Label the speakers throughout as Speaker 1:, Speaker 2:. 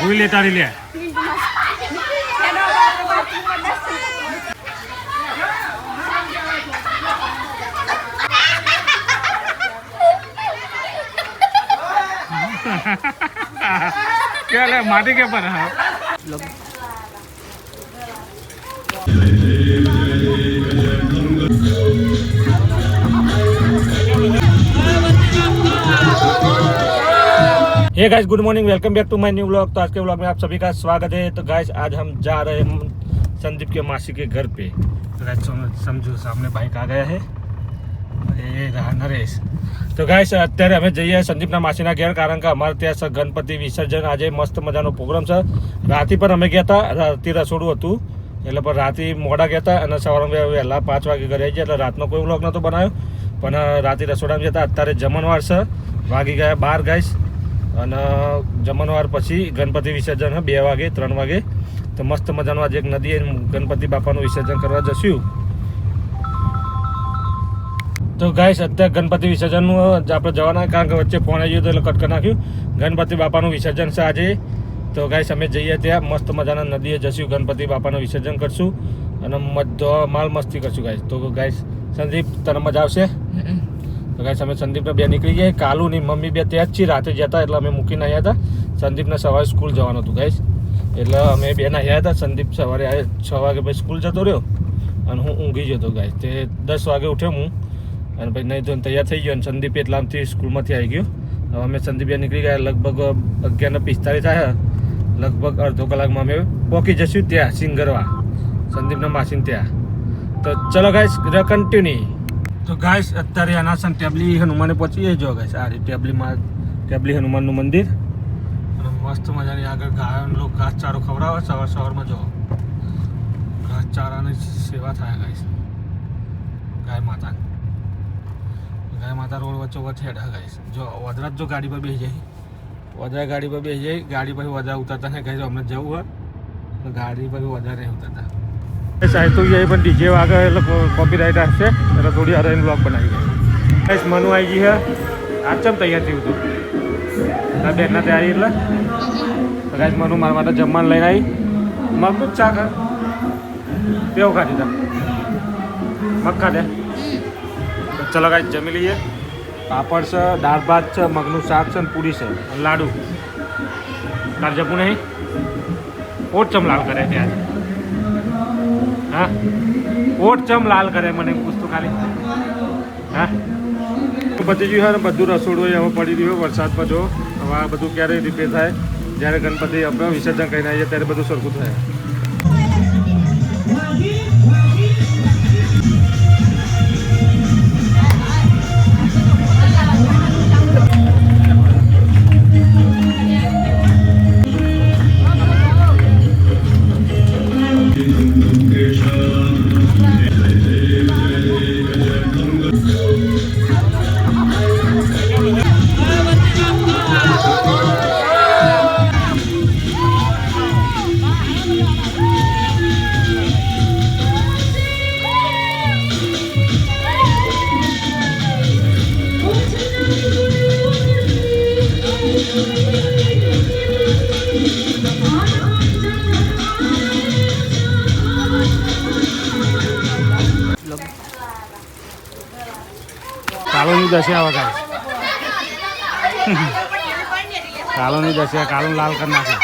Speaker 1: ભૂલ લે તારી લે क्या ले माटी के पर है hey guys good morning welcome back to my new vlog. तो आज के व्लॉग में आप सभी का स्वागत है। तो गाइस आज हम जा रहे हैं संदीप के मासी के घर पे। तो गाइस समझो सामने बाइक आ गया है, ये रहा नरेश। तो गाइस અત્યારે અમે જઈએ સંદીપના માસીના ઘેર, કારણ કે અમારે ત્યાં ગણપતિ વિસર્જન આજે મસ્ત મજાનો પ્રોગ્રામ છે। રાતે પર અમે ગયા હતા, રાતે રસોડું હતું એટલે પણ રાતે મોડા ગયા હતા અને સવારમાં વહેલા 5 વાગે ઘરે આવી ગયા, એટલે રાતનો કોઈ વ્લોગ નહોતો બનાવ્યો, પણ રાતે રસોડામાં જતા અત્યારે જમણવાર છે, વાગી ગયા 12 ગાઈસ। અને જમણવાર પછી ગણપતિ વિસર્જન 2 વાગે 3 વાગે। તો મસ્ત મજાનું આજે એક નદીએ ગણપતિ બાપાનું વિસર્જન કરવા જશું। તો ગાઈસ અત્યારે ગણપતિ વિસર્જનનું આપણે જવાના, કારણ કે વચ્ચે ફોન આવી ગયો એટલે કટ કરી નાખ્યું। ગણપતિ બાપાનું વિસર્જન છે આજે। તો ગાઈસ અમે જઈએ ત્યાં મસ્ત મજાના નદીએ જશું, ગણપતિ બાપાનું વિસર્જન કરશું અને માલ મસ્તી કરશું ગાઈસ। તો ગાઈસ સંદીપ તને મજા આવશે? તો ગાઈસ અમે સંદીપને બે નીકળી ગયા, કાલુની મમ્મી બે ત્યાં જ છીએ, રાતે જતા એટલે અમે મૂકીને આવ્યા હતા। સંદીપને સવારે સ્કૂલ જવાનું હતું ગાઈસ, એટલે અમે બે આવ્યા હતા। સંદીપ સવારે 6 વાગે પછી સ્કૂલ જતો રહ્યો અને હું ઊંઘી જતો ગાઈસ। તે 10 વાગે ઉઠ્યો હું અને પછી નહીં તો તૈયાર થઈ ગયો અને સંદીપ એટલામથી સ્કૂલમાંથી આવી ગયો। હવે અમે સંદીપ નીકળી ગયા, લગભગ 11:45 થાય, લગભગ અડધો કલાકમાં અમે પહોંચી જશું ત્યાં સિંગરવા સંદીપના માસીને ત્યાં। તો ચલો ગાઈસ કન્ટિન્યુ। તો ગાઈસ અત્યારે અનાસન ટેબલી હનુમાને પહોંચીએ જો ગાઈસ, આ ટેબલી હનુમાનનું મંદિર અને મસ્ત મજાની આગળ ગાયો ઘાસચારો ખવડાવે સવારમાં જો ઘાસચારાની સેવા થાય ગાઈસ। ગાય માતા રોડ વચ્ચે હેડા ગાઈસ। જો વદરાજ જો ગાડી પર બેસી જાય, વદરા ગાડી પર બેસી જાય, ગાડી પર વદરા ઉતરતા ને ગાઈસ અમને જવું હોય તો ગાડી પર વદરા નહીં ઉતરતા। સાહેબ તો જાય પણ ડીજે વાગે એટલે કોપીરાઇટ આવશે, એટલે થોડી વાર બ્લોગ બનાવી ગઈ ગાઈસ। મનુ આવી ગઈ છે, આજ ચમ તૈયાર થયું હતું આ બેનના તૈયારી એટલે તો ગાઈસ મનુ મારા માટે જમવાનું લઈને આવી, મગનું જ શાક કેવું ખાધી તા મગ ખાધે। ચલો ગાઈસ જમી લઈએ। પાપડ છે, દાળ ભાત છે, મગનું શાક છે, પૂરી છે, લાડુ। તાર જપું નહીં ઓટ ચમ લાલ કરે ત્યાં, હા ઓટ ચમ લાલ કરે મને પૂછતું ખાલી, હા પતી ગયું છે ને બધું રસોડું હવે પડી રહ્યું વરસાદમાં। જો હવે આ બધું ક્યારે રિપેર થાય, જ્યારે ગણપતિ આપણે વિસર્જન કરીને આવીએ ત્યારે બધું સરખું થાય। કાલોની દશા વગાડે, કાલોની દશા, કાલો લાલ કરી નાખે।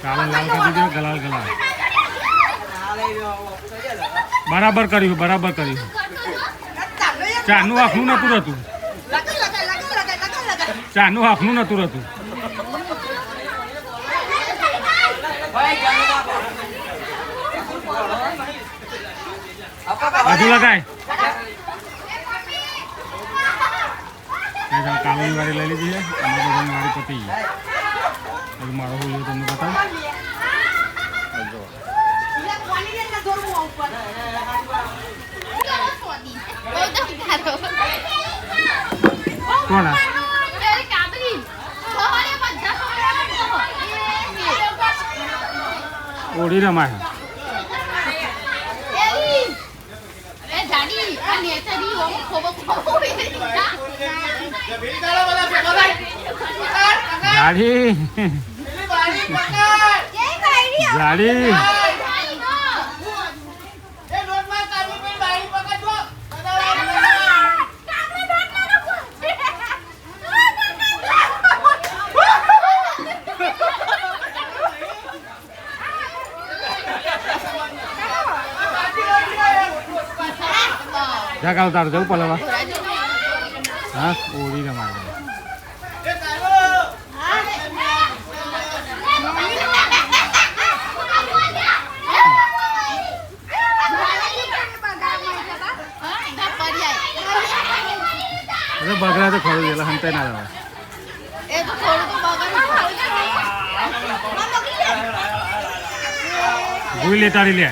Speaker 1: કાલો લાલ કરી દીધો, ગલાલ ગલાલ બરાબર કર્યું, બરાબર કર્યું। ચાનું આખનું નતું રહેતું, ચાનું આખનું નતું રહેતું। હજુ લગાય કાલોની વાળી લઈ લીધી છે, અને બધાની વાળી પતી ગઈ। હજુ મારો હું તમને બતાવું, હોળી રમાય જાડી જાડી જા કાલ તારું જવું પલાવા હા હોળી રમાય બગડા તો ખરું એટલે હંતાઈ ના જવાય ભૂઈ લે તારી લે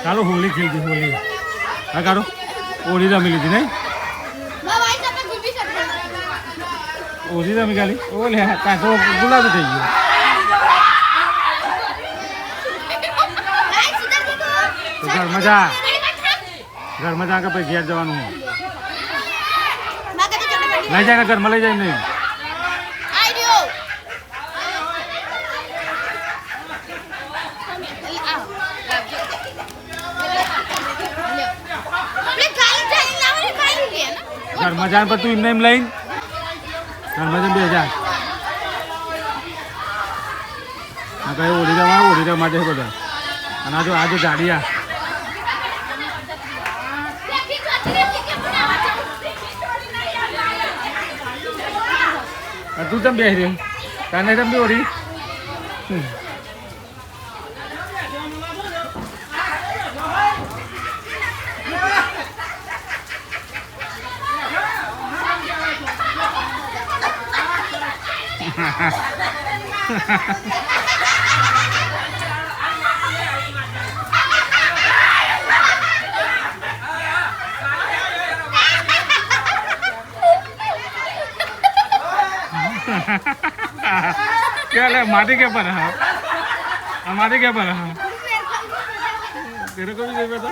Speaker 1: ચાલો હોળી ખેલતી હોળી હા કાઢો હોળી રમી લીધી નહીં હોળી રમી ખાલી ઓ લે કાંકો ગુલાબ થઈ ગયો તો ઘરમાં જા કે પછી ઘેર જવાનું લઈ જાય ઘરમાં લઈ જાય નહીં ઘરમાં જાય પણ તું એમને એમ લઈને ઘરમાં જઈને 2000 આ કઈ ઓળી રમવા માટે બધા અને આ જો જાડિયા તું તમે બેસી રહી તને તમે ઓળી क्या ले माटी के पर है हमारे के पर है तेरे को भी नहीं पता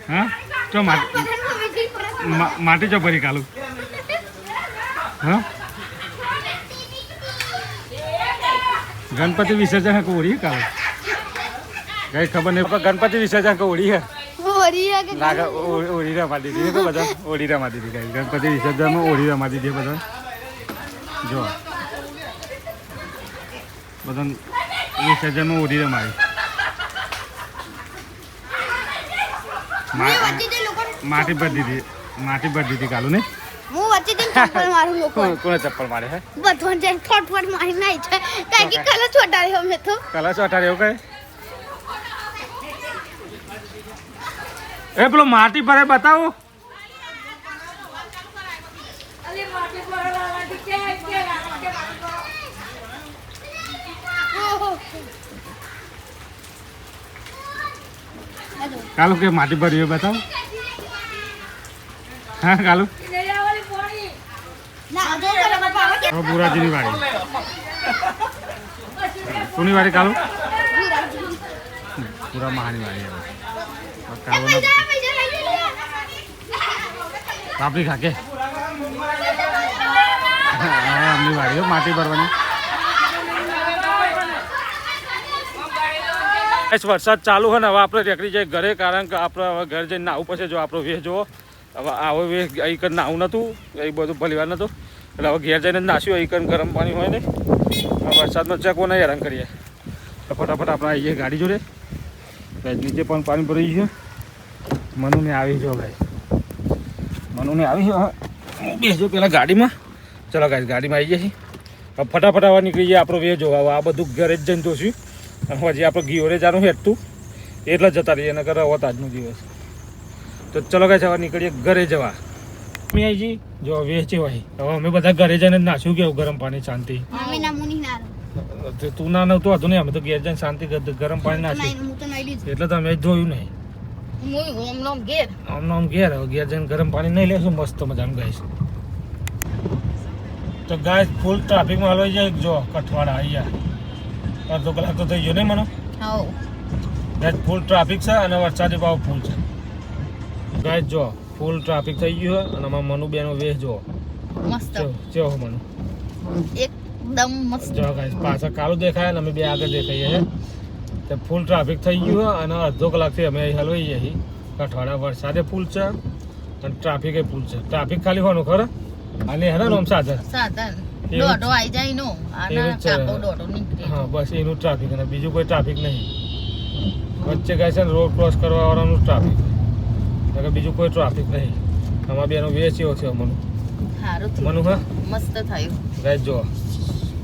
Speaker 1: हाँ तो माटी जो भरी कालू हाँ गणपति विसर्जन को होड़ी है काल कहीं खबर नहीं पर गणपति विसर्जन को होड़ी है नागा होड़ी रमा दी थी तो बता होड़ी रमा दी थी कहीं गणपति विसर्जन में होड़ी रमा दी थी बता जो बता विसर्जन में होड़ी रमाई माटी भर दी थी कालू ने
Speaker 2: હું વચ્ચેથી ચપ્પલ મારું લોકો
Speaker 1: કોને ચપ્પલ મારે હે
Speaker 2: બધોન જઈને ફોટ મારી નાઈ છે કાઈ કે કલર છોટાડ્યો મે તો
Speaker 1: કલર છોટાડ્યો કઈ એ પેલો માટી ભરે બતાવો
Speaker 2: અલે માટી ભરવાવાળી કે
Speaker 1: કાલુ કે માટી ભરી બતાવો હા કાલુ बुराजी वाड़ी कोनी वाड़ी कालू पूरा महानी वाड़ी है कालू ना पापड़ी खा के अम्मी वाड़ी हो माटी भरवानी वरसाद चालू है हवा આપણે રેકડી જાય ઘરે કારણ કે આપણે હવે ઘર જઈને નાવું પછી જો આપણો વેહ જોવો હવે આવો વેહ અહીં કર નાવું નહોતું એ બધું ભલીવાર નહોતું એટલે હવે ઘેર જઈને નાસ્યું અહીં કર ગરમ પાણી હોય ને વરસાદમાં ચા કોને હેરાન કરીએ તો ફટાફટ આપણે આવીએ ગાડી જોડે ગાય નીચે પણ પાણી ભરાઈ ગયું મનુને આવી જો ભાઈ મનુને આવી જો બેસજો પેલા ગાડીમાં ચલો ગાય ગાડીમાં આવી જઈએ હવે ફટાફટ આવા નીકળી જાય આપણો વે જોવા આ બધું ઘરે જ જઈને જોશું અને હજી આપણે ગીઓરે જાનું હેઠતું એટલે જતા રહીએ એના કરતાં હોત આજનો દિવસ તો ચલો ગાય હવે નીકળીએ ઘરે જવા અમે આવી જઈએ જો વેચી હોય હવે અમે બધા ઘરે જઈને નાખ્યું કેવું ગરમ પાણી શાંતિ
Speaker 2: મમ્મી ના મુની ના
Speaker 1: તું ના નહોતું હતું ને અમે તો ઘેર જઈને શાંતિ ગરમ પાણી નાખ્યું
Speaker 2: હું તો નહીં લીધું
Speaker 1: એટલે તો અમે જોયું નહીં
Speaker 2: હું ઓમ ઘેર
Speaker 1: આમ ઘેર હવે ઘેર જઈને ગરમ પાણી નહીં લેશું મસ્ત મજાનું ગાઈશ તો ગાય ફૂલ ટ્રાફિકમાં હલવાઈ જાય જો કઠવાડા અહીંયા અડધો કલાક તો થઈ ગયો નહીં મને
Speaker 2: હા
Speaker 1: ગાય ફૂલ ટ્રાફિક છે અને વરસાદી ભાવ ફૂલ છે ગાય જો ફૂલ ટ્રાફિક થઈ ગયું છે અને અમારા મનુ બેનો વેચ જો
Speaker 2: મસ્ત
Speaker 1: ચેવો મનુ
Speaker 2: એકદમ મસ્ત
Speaker 1: જો ગાય પાછા કાળું દેખાય અને અમે બે આગળ દેખાઈએ છે તે ફૂલ ટ્રાફિક થઈ ગયું છે અને અડધો કલાકથી અમે અહીં હલવાઈ જઈએ છીએ કઠવાડા વરસાદે ફૂલ છે અને ટ્રાફિકે ફૂલ છે ટ્રાફિક ખાલી હોવાનું ખરા અને હે ને આમ સાધન
Speaker 2: સાધન
Speaker 1: એવું
Speaker 2: દોઢો આવી જાય નો આના
Speaker 1: એવું છે.
Speaker 2: ચાકો દોઢો નીકળે
Speaker 1: હા બસ એનું ટ્રાફિક અને બીજું કોઈ ટ્રાફિક નહીં વચ્ચે ગાય છે ને રોડ ક્રોસ કરવા વાળાનું ટ્રાફિક બીજું કોઈ ટ્રાફિક નહીં આમાં બેનો વેચ્યો છે મનુ
Speaker 2: સારું
Speaker 1: મનુ હા
Speaker 2: મસ્ત થયું
Speaker 1: ગાય જો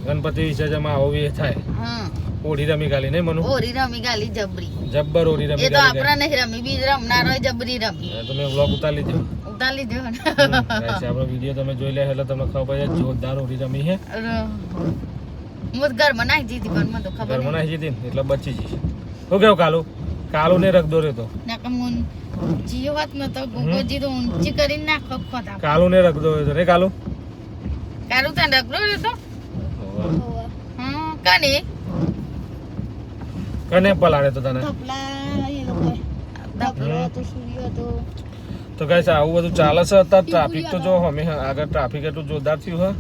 Speaker 1: ગણપતિ વિસર્જનમાં આવો વે થાય
Speaker 2: હા
Speaker 1: ઓઢી રમી ગાલી નહીં મનુ
Speaker 2: ઓરી રમી ગાલી જબરી
Speaker 1: જબ્બર ઓઢી રમી
Speaker 2: એ તો
Speaker 1: ગાલી
Speaker 2: આપણા નહીં રમી બીજ રમનાર હોય જબરી રમી
Speaker 1: તમે વ્લોગ ઉતારી લીધો
Speaker 2: ઉતાર લીધો ને
Speaker 1: ગાઈસ આપણો વિડીયો તમે જોઈ લે એટલે તમને ખબર પડે જોરદાર ઓઢી રમી છે
Speaker 2: હું ઘરમાં નાખી દીધી પણ મને તો ખબર
Speaker 1: ઘરમાં નાખી દીધી ને એટલે બચી જઈશ શું કેવું કાલુ ને રખ દો તો
Speaker 2: ના કે મુન જીવ વાત ન તો ગોગોજી તો ઊંચી કરીને નાખો ખોતા
Speaker 1: કાલુ ને રખ દો તો રે કાલુ
Speaker 2: કારું ત્યાં ડગલો તો હા કાની
Speaker 1: કને પલાડે તો તને તો ગાઈસ આવું બધું ચાલે છે અત્યારે ટ્રાફિક તો જો અમે આગળ ટ્રાફિક એટલું જોરદાર થયું હે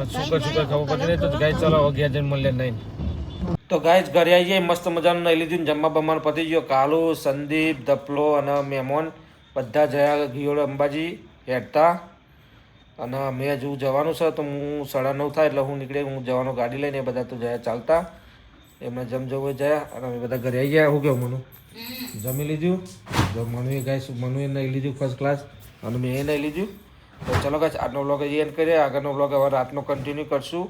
Speaker 1: સુકર ખબર પડી રહી તો ગાઈસ ચાલો હવે ઘેર જઈને મળીએ નહીં તો ગાઈસ ઘરે આવી જાય મસ્ત મજાનું નહીં લીધું જમવા બમવાનું પતી ગયો કાલુ સંદીપ ધપલો અને મહેમાન બધા જયા ગિયોડ અંબાજી હેડતા અને મેં હજુ જવાનું છે તો હું 9:30 થાય એટલે હું નીકળે હું જવાનો ગાડી લઈને એ બધા તો જયા ચાલતા એમને જવું હોય જયા અને અમે બધા ઘરે આવી ગયા શું કેવું મનુ જમી લીધું જો મનુએ ગાઈસ મનુએ નહીં લીધું ફર્સ્ટ ક્લાસ અને મેં એ નહીં લીધું તો ચલો ગાઈસ આજનો વ્લોગ અહીં એન્ડ કરીએ આગળનો વ્લોગ હવે રાતનો કન્ટિન્યુ કરશું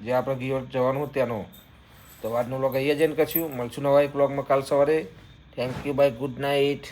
Speaker 1: જે આપણે ગિયોડ જવાનું ત્યાંનો તો આજનો વ્લોગ અહીંયા જ એન્ડ કરશું મળશું નવા એક વ્લોગમાં કાલ સવારે thank you bye good night